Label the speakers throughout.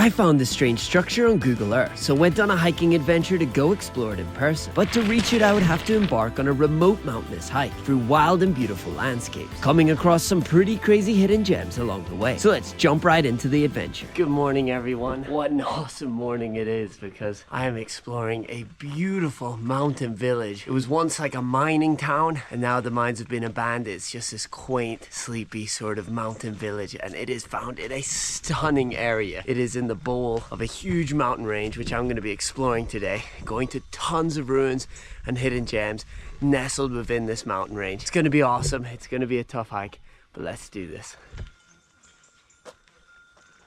Speaker 1: I found this strange structure on Google Earth, so went on a hiking adventure to go explore it in person. But to reach it, I would have to embark on a remote mountainous hike through wild and beautiful landscapes, coming across some pretty crazy hidden gems along the way. So let's jump right into the adventure. Good morning, everyone. What an awesome morning it is, because I am exploring a beautiful mountain village. It was once like a mining town, and now the mines have been abandoned. It's just this quaint, sleepy sort of mountain village, and it is found in a stunning area. It is in the bowl of a huge mountain range, which I'm going to be exploring today, going to tons of ruins and hidden gems nestled within this mountain range. It's going to be awesome. It's going to be a tough hike, but let's do this.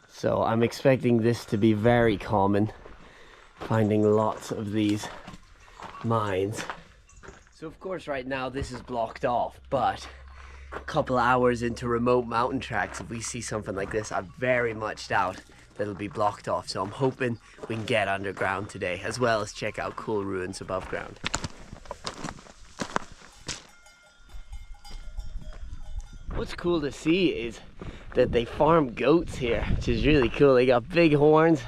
Speaker 1: So I'm expecting this to be very common, finding lots of these mines. So of course right now this is blocked off, but a couple hours into remote mountain tracks, if we see something like this, I very much doubt that it'll be blocked off. So I'm hoping we can get underground today, as well as check out cool ruins above ground. What's cool to see is that they farm goats here, which is really cool. They got big horns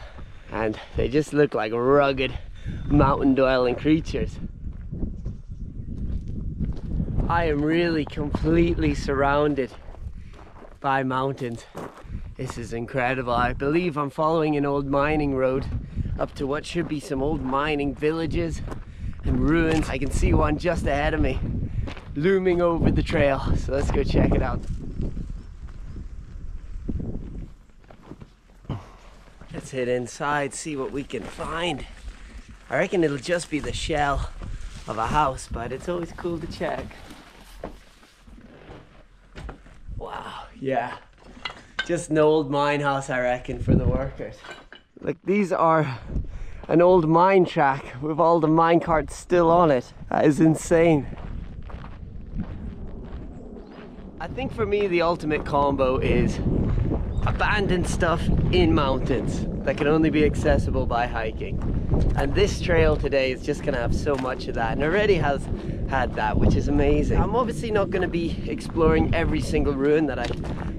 Speaker 1: and they just look like rugged mountain dwelling creatures. I am really completely surrounded by mountains. This is incredible. I believe I'm following an old mining road up to what should be some old mining villages and ruins. I can see one just ahead of me, looming over the trail. So let's go check it out. Let's head inside, see what we can find. I reckon it'll just be the shell of a house, but it's always cool to check. Wow, yeah. Just an old mine house, I reckon, for the workers. Like, these are an old mine track with all the mine carts still on it. That is insane. I think for me the ultimate combo is abandoned stuff in mountains that can only be accessible by hiking. And this trail today is just gonna have so much of that, and already has had that, which is amazing. I'm obviously not gonna be exploring every single ruin that I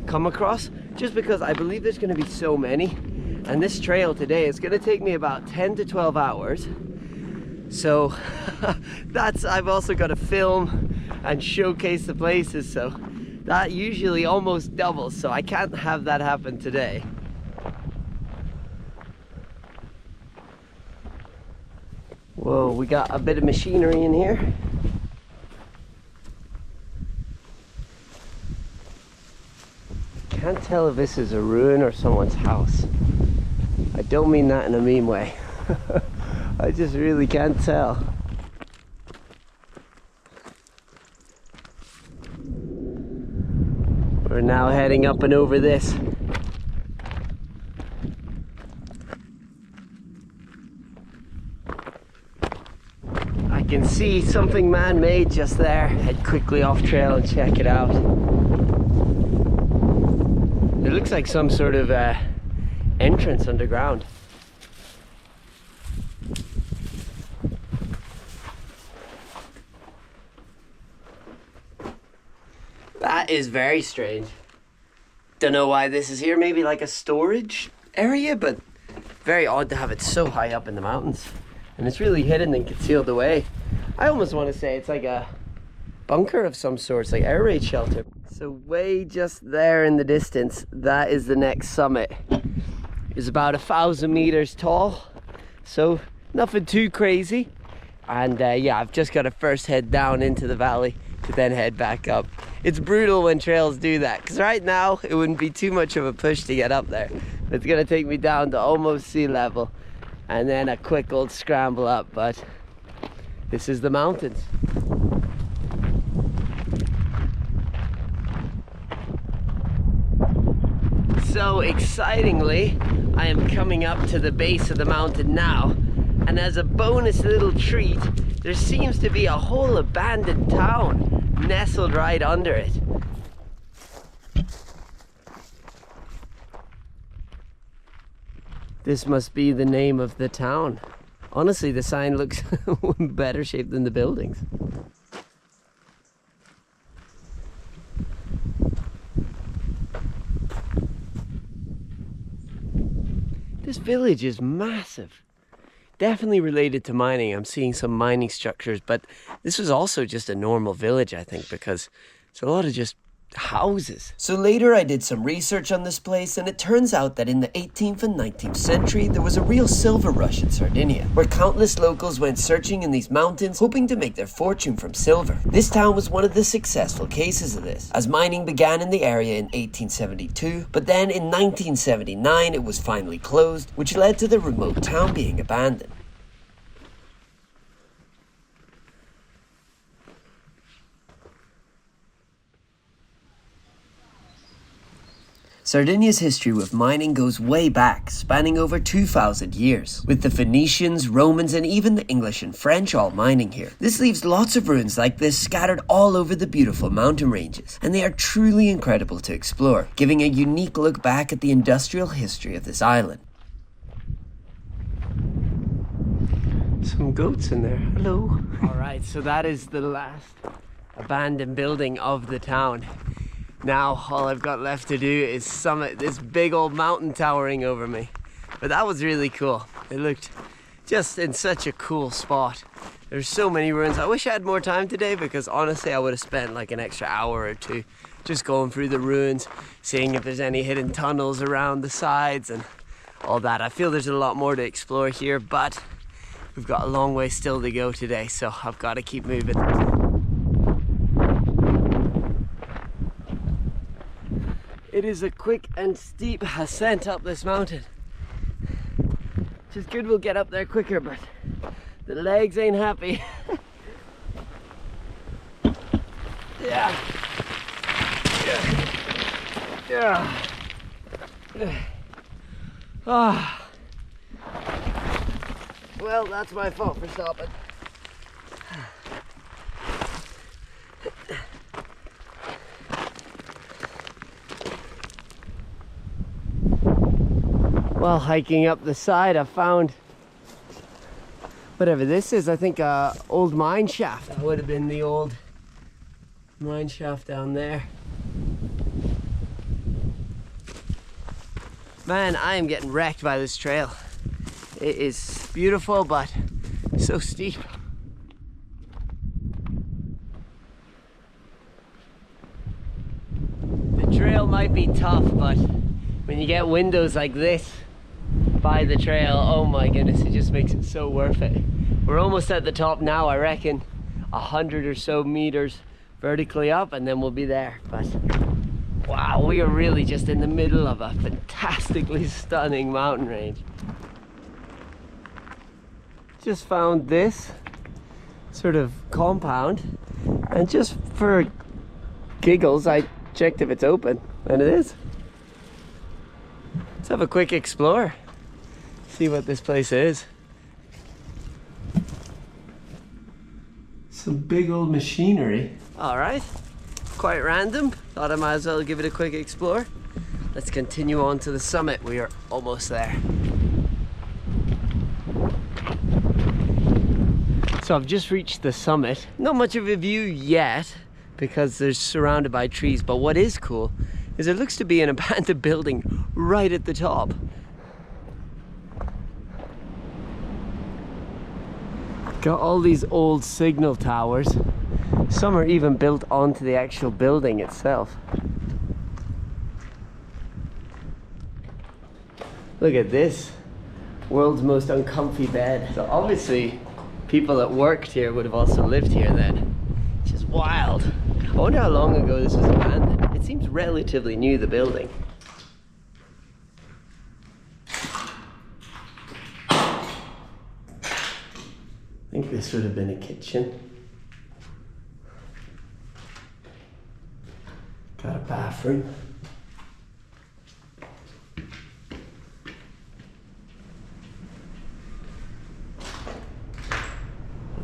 Speaker 1: come across, just because I believe there's gonna be so many. And this trail today is gonna take me about 10 to 12 hours. So I've also got to film and showcase the places, so that usually almost doubles, so I can't have that happen today. Whoa, we got a bit of machinery in here. Can't tell if this is a ruin or someone's house. I don't mean that in a mean way. I just really can't tell. We're now heading up and over this. I can see something man-made just there. Head quickly off trail and check it out. It looks like some sort of entrance underground. That is very strange. Don't know why this is here. Maybe like a storage area, but very odd to have it so high up in the mountains. And it's really hidden and concealed away. I almost want to say it's like a bunker of some sort, it's like air raid shelter. So way just there in the distance, that is the next summit. It's about 1,000 meters tall, so nothing too crazy. And yeah, I've just got to first head down into the valley to then head back up. It's brutal when trails do that, because right now it wouldn't be too much of a push to get up there. It's gonna take me down to almost sea level and then a quick old scramble up, but this is the mountains. So excitingly, I am coming up to the base of the mountain now, and as a bonus little treat, there seems to be a whole abandoned town nestled right under it. This must be the name of the town. Honestly, the sign looks in better shape than the buildings. This This village is massive. Definitely related to mining. I'm seeing some mining structures, but this was also just a normal village, I think, because it's a lot of just houses. So later I did some research on this place, and it turns out that in the 18th and 19th century there was a real silver rush in Sardinia, where countless locals went searching in these mountains hoping to make their fortune from silver. This town was one of the successful cases of this, as mining began in the area in 1872, but then in 1979 it was finally closed, which led to the remote town being abandoned. Sardinia's history with mining goes way back, spanning over 2,000 years, with the Phoenicians, Romans, and even the English and French all mining here. This leaves lots of ruins like this scattered all over the beautiful mountain ranges, and they are truly incredible to explore, giving a unique look back at the industrial history of this island. Some goats in there. Hello. Alright, so that is the last abandoned building of the town. Now all I've got left to do is summit this big old mountain towering over me. But that was really cool. It looked just in such a cool spot. There's so many ruins. I wish I had more time today, because honestly I would have spent like an extra hour or two just going through the ruins, seeing if there's any hidden tunnels around the sides and all that. I feel there's a lot more to explore here, but we've got a long way still to go today, so I've got to keep moving. It is a quick and steep ascent up this mountain. Which is good, we'll get up there quicker, but the legs ain't happy. Yeah. Yeah. Ah. Well, that's my fault for stopping. While hiking up the side, I found whatever this is. I think old mine shaft. That would have been the old mine shaft down there. Man, I am getting wrecked by this trail. It is beautiful, but so steep. The trail might be tough, but when you get windows like this by the trail, oh my goodness, it just makes it so worth it. We're almost at the top now, I reckon 100 or so meters vertically up, and then we'll be there. But wow, we are really just in the middle of a fantastically stunning mountain range. Just found this sort of compound, and just for giggles I checked if it's open, and it is. Let's have a quick explore, see what this place is. Some big old machinery. All right, quite random. Thought I might as well give it a quick explore. Let's continue on to the summit. We are almost there. So I've just reached the summit. Not much of a view yet because they're surrounded by trees, but what is cool is there looks to be an abandoned building right at the top. Got all these old signal towers. Some are even built onto the actual building itself. Look at this. World's most uncomfy bed. So obviously people that worked here would have also lived here then, which is wild. I wonder how long ago this was abandoned. It seems relatively new, the building. I think this would have been a kitchen. Got a bathroom.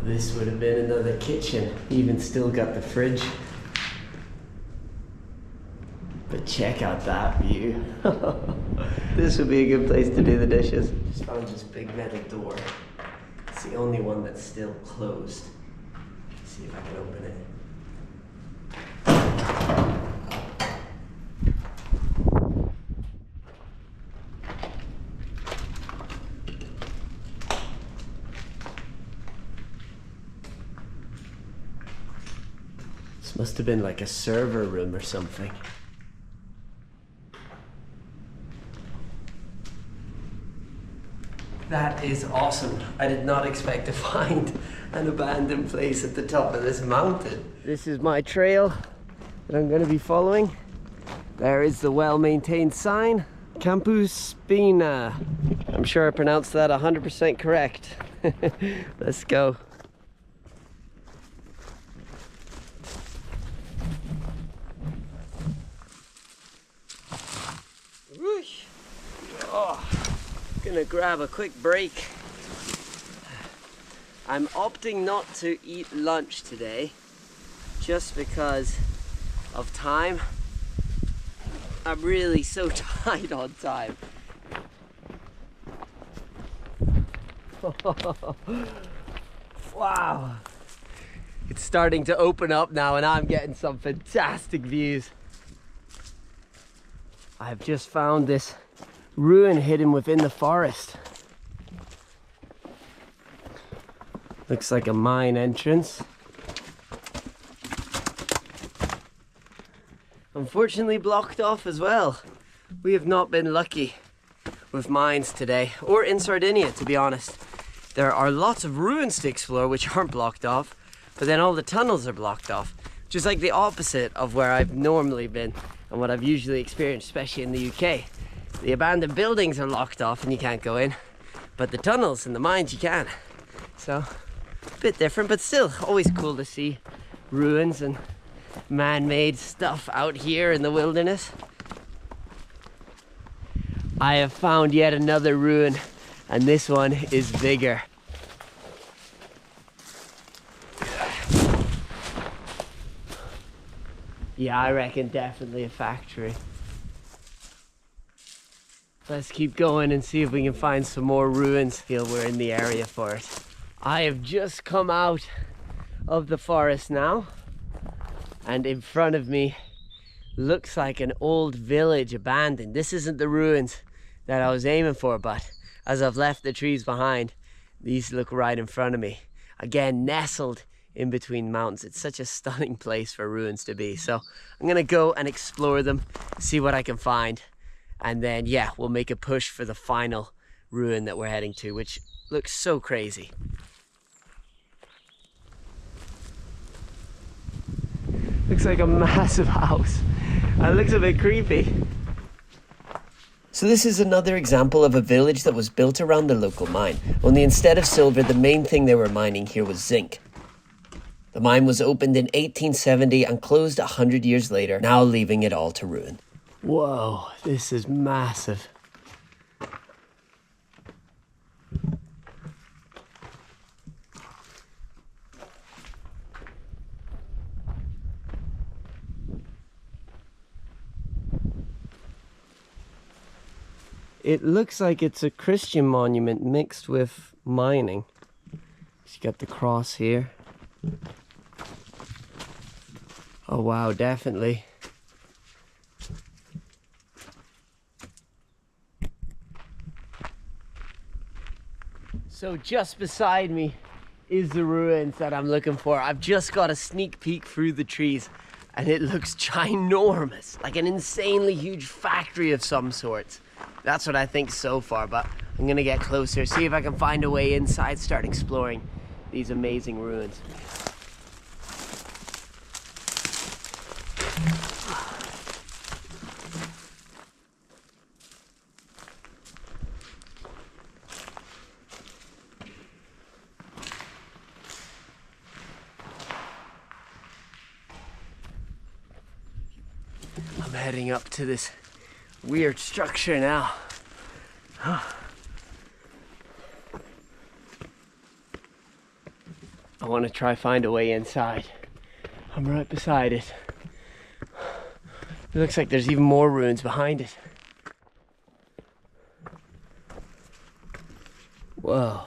Speaker 1: This would have been another kitchen. Even still got the fridge. But check out that view. This would be a good place to do the dishes. Just found this big metal door. It's the only one that's still closed. Let's see if I can open it. This must have been like a server room or something. That is awesome. I did not expect to find an abandoned place at the top of this mountain. This is my trail that I'm going to be following. There is the well-maintained sign. Campus Spina. I'm sure I pronounced that 100% correct. Let's go. Oh, gonna grab a quick break. I'm opting not to eat lunch today just because of time. I'm really so tight on time. Wow. It's starting to open up now and I'm getting some fantastic views. I've just found this ruin hidden within the forest. Looks like a mine entrance. Unfortunately blocked off as well. We have not been lucky with mines today, or in Sardinia, to be honest. There are lots of ruins to explore which aren't blocked off, but then all the tunnels are blocked off, which is like the opposite of where I've normally been and what I've usually experienced, especially in the UK. The abandoned buildings are locked off and you can't go in, but the tunnels and the mines you can. So, a bit different, but still always cool to see ruins and man-made stuff out here in the wilderness. I have found yet another ruin, and this one is bigger. Yeah, I reckon definitely a factory. Let's keep going and see if we can find some more ruins. Feel we're in the area for it. I have just come out of the forest now, and in front of me looks like an old village abandoned. This isn't the ruins that I was aiming for, but as I've left the trees behind, these look right in front of me. Again, nestled in between mountains. It's such a stunning place for ruins to be. So I'm gonna go and explore them, see what I can find, and then yeah, we'll make a push for the final ruin that we're heading to, which looks so crazy. Looks like a massive house. It looks a bit creepy. So this is another example of a village that was built around the local mine. Only instead of silver, the main thing they were mining here was zinc. The mine was opened in 1870 and closed 100 years later, now leaving it all to ruin. Whoa, this is massive. It looks like it's a Christian monument mixed with mining. You got the cross here. Oh wow, definitely. So just beside me is the ruins that I'm looking for. I've just got a sneak peek through the trees and it looks ginormous, like an insanely huge factory of some sort. That's what I think so far, but I'm gonna get closer, see if I can find a way inside, start exploring these amazing ruins. I'm heading up to this weird structure now. I want to try find a way inside. I'm right beside it. It looks like there's even more ruins behind it. Whoa.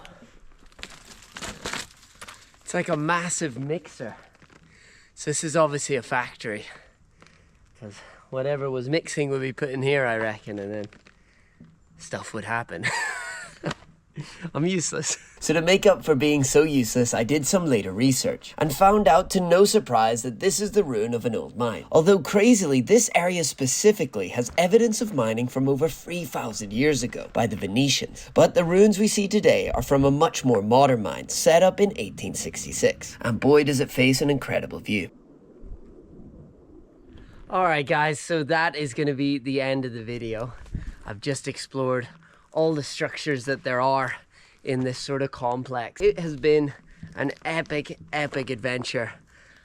Speaker 1: It's like a massive mixer. So this is obviously a factory, because whatever was mixing would be put in here, I reckon, and then stuff would happen. I'm useless. So to make up for being so useless, I did some later research and found out to no surprise that this is the ruin of an old mine. Although crazily, this area specifically has evidence of mining from over 3,000 years ago by the Venetians. But the ruins we see today are from a much more modern mine set up in 1866. And boy does it face an incredible view. Alright guys, so that is going to be the end of the video. I've just explored all the structures that there are in this sort of complex. It has been an epic adventure.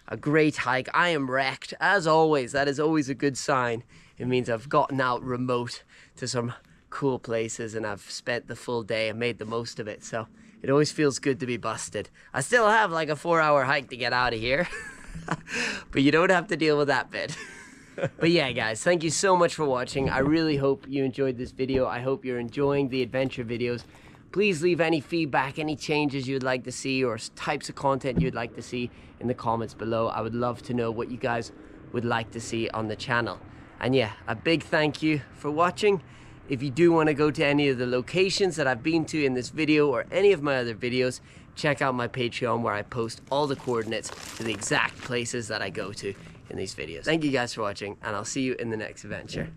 Speaker 1: A great hike. I am wrecked, as always. That is always a good sign. It means I've gotten out remote to some cool places and I've spent the full day and made the most of it. So it always feels good to be busted. I still have like a 4-hour hike to get out of here. But you don't have to deal with that bit. But yeah guys, thank you so much for watching. I really hope you enjoyed this video. I hope you're enjoying the adventure videos. Please leave any feedback, any changes you'd like to see, or types of content you'd like to see in the comments below. I would love to know what you guys would like to see on the channel. And yeah, a big thank you for watching. If you do want to go to any of the locations that I've been to in this video or any of my other videos, check out my Patreon where I post all the coordinates to the exact places that I go to in these videos. Thank you guys for watching, and I'll see you in the next adventure.